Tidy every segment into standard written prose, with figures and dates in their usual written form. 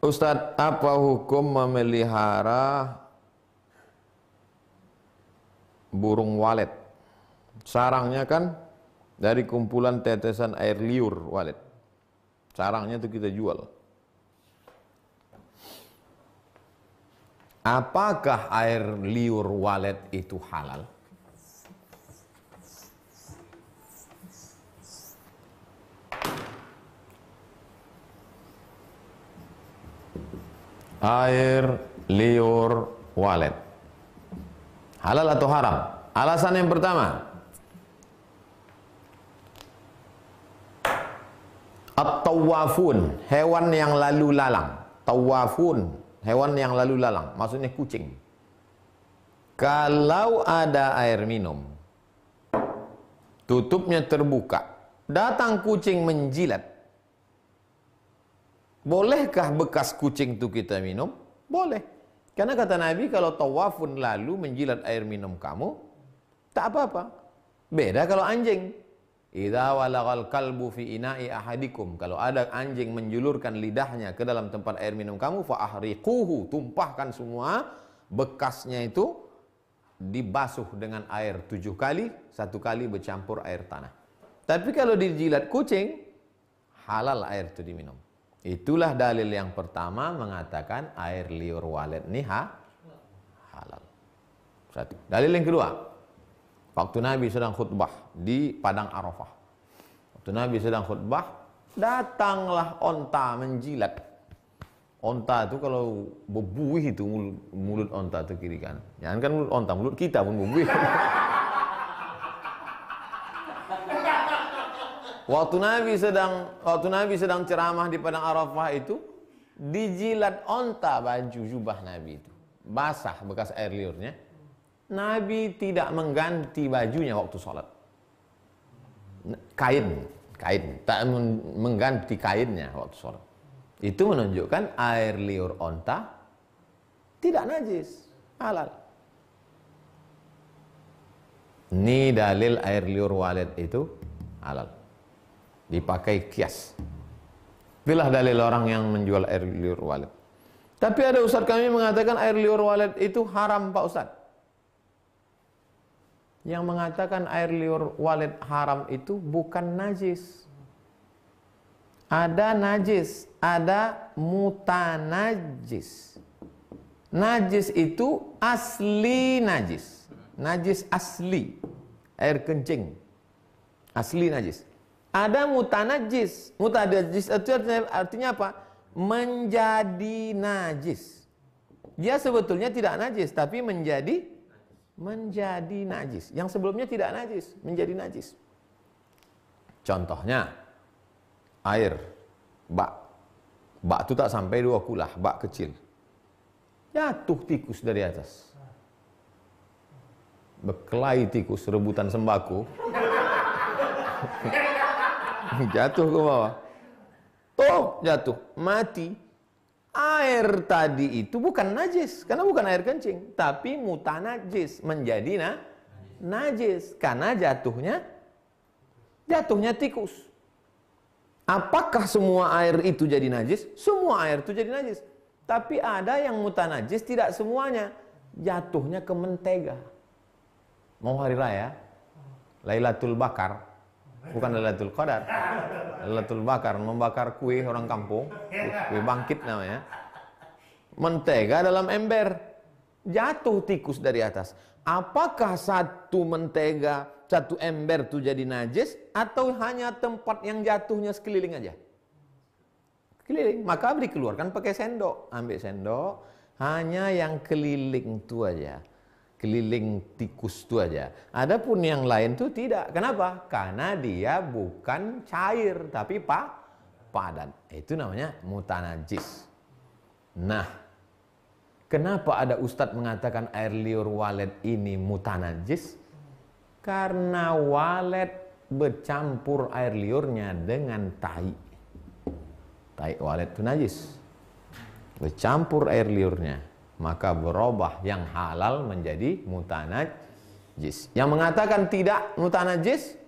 Ustadz, apa hukum memelihara burung walet? Sarangnya kan dari kumpulan tetesan air liur walet. Sarangnya itu kita jual. Apakah air liur walet itu halal? Air liur walet halal atau haram? Alasan yang pertama, at-tawafun, hewan yang lalu lalang. Tawafun, hewan yang lalu lalang, maksudnya kucing. Kalau ada air minum, tutupnya terbuka, datang kucing menjilat, bolehkah bekas kucing itu kita minum? Boleh. Karena kata Nabi, kalau tawafun lalu menjilat air minum kamu, tak apa-apa. Beda kalau anjing. Idza walagal kalbu fi ina'i ahadikum. Kalau ada anjing menjulurkan lidahnya ke dalam tempat air minum kamu, fa ahriquhu, tumpahkan semua bekasnya itu, dibasuh dengan air 7 kali, 1 kali bercampur air tanah. Tapi kalau dijilat kucing, halal air itu diminum. Itulah dalil yang pertama mengatakan air liur walet ini halal. Satu. Dalil yang kedua, waktu Nabi sedang khutbah di Padang Arafah. Waktu Nabi sedang khutbah, datanglah onta menjilat. Onta itu kalau berbuih itu mulut onta itu kiri kanan. Jangan kan mulut onta, mulut kita pun berbuih. Waktu Nabi sedang ceramah di Padang Arafah itu, dijilat onta baju jubah Nabi itu. Basah bekas air liurnya. Nabi tidak mengganti bajunya waktu sholat. Kain, tak mengganti kainnya waktu sholat. Itu menunjukkan air liur onta tidak najis, halal. Ini dalil air liur walet itu halal. Dipakai kias. Itulah dalil orang yang menjual air liur walet. Tapi ada ustaz kami mengatakan air liur walet itu haram, Pak Ustaz. Yang mengatakan air liur walet haram itu bukan najis. Ada najis, ada mutanajis. Najis itu asli najis. Najis asli. Air kencing. Asli najis. Ada mutanajis. Mutanajis itu artinya apa? Menjadi najis. Dia sebetulnya tidak najis, tapi menjadi najis. Yang sebelumnya tidak najis, menjadi najis. Contohnya, air, bak. Bak itu tak sampai 2 kulah, bak kecil. Jatuh tikus dari atas. Berkelahi tikus, rebutan sembako. Jatuh ke bawah. Jatuh, mati. Air tadi itu bukan najis, karena bukan air kencing, tapi mutanajis, menjadi najis karena jatuhnya tikus. Apakah semua air itu jadi najis? Semua air itu jadi najis. Tapi ada yang mutanajis, tidak semuanya. Jatuhnya ke mentega. Mau hari raya, Lailatul Bakar, bukan Lailatul Qadar. Lailatul Bakar, membakar kue orang kampung, kue bangkit namanya. Mentega dalam ember, jatuh tikus dari atas. Apakah satu mentega, satu ember itu jadi najis, atau hanya tempat yang jatuhnya sekeliling aja? Keliling, maka dikeluarkan pakai sendok. Ambil sendok, hanya yang keliling itu aja. Keliling tikus itu aja. Adapun yang lain itu tidak. Kenapa? Karena dia bukan cair, tapi padat. Itu namanya mutanajis. Nah, kenapa ada ustadz mengatakan air liur walet ini mutanajis? Karena walet bercampur air liurnya dengan tai. Tai walet itu najis. Bercampur air liurnya, maka berubah yang halal menjadi mutanajis. Yang mengatakan tidak mutanajis,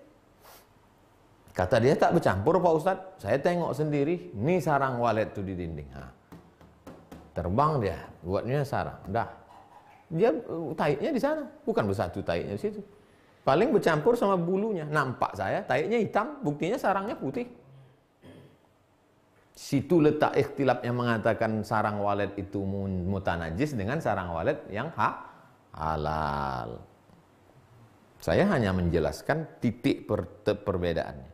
kata dia tak bercampur Pak Ustadz. Saya tengok sendiri, ini sarang walet itu di dinding. Terbang dia, buatnya sarang. Dah. Dia taiknya di sana, bukan bersatu taiknya di situ. Paling bercampur sama bulunya. Nampak saya, taiknya hitam, buktinya sarangnya putih. Situ letak ikhtilaf yang mengatakan sarang walet itu mutanajis dengan sarang walet yang halal. Saya hanya menjelaskan titik perbedaannya.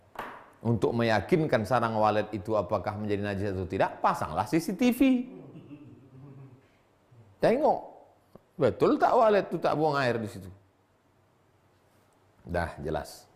Untuk meyakinkan sarang walet itu apakah menjadi najis atau tidak, pasanglah CCTV. Tengok, betul tak walet itu tak buang air di situ? Dah jelas.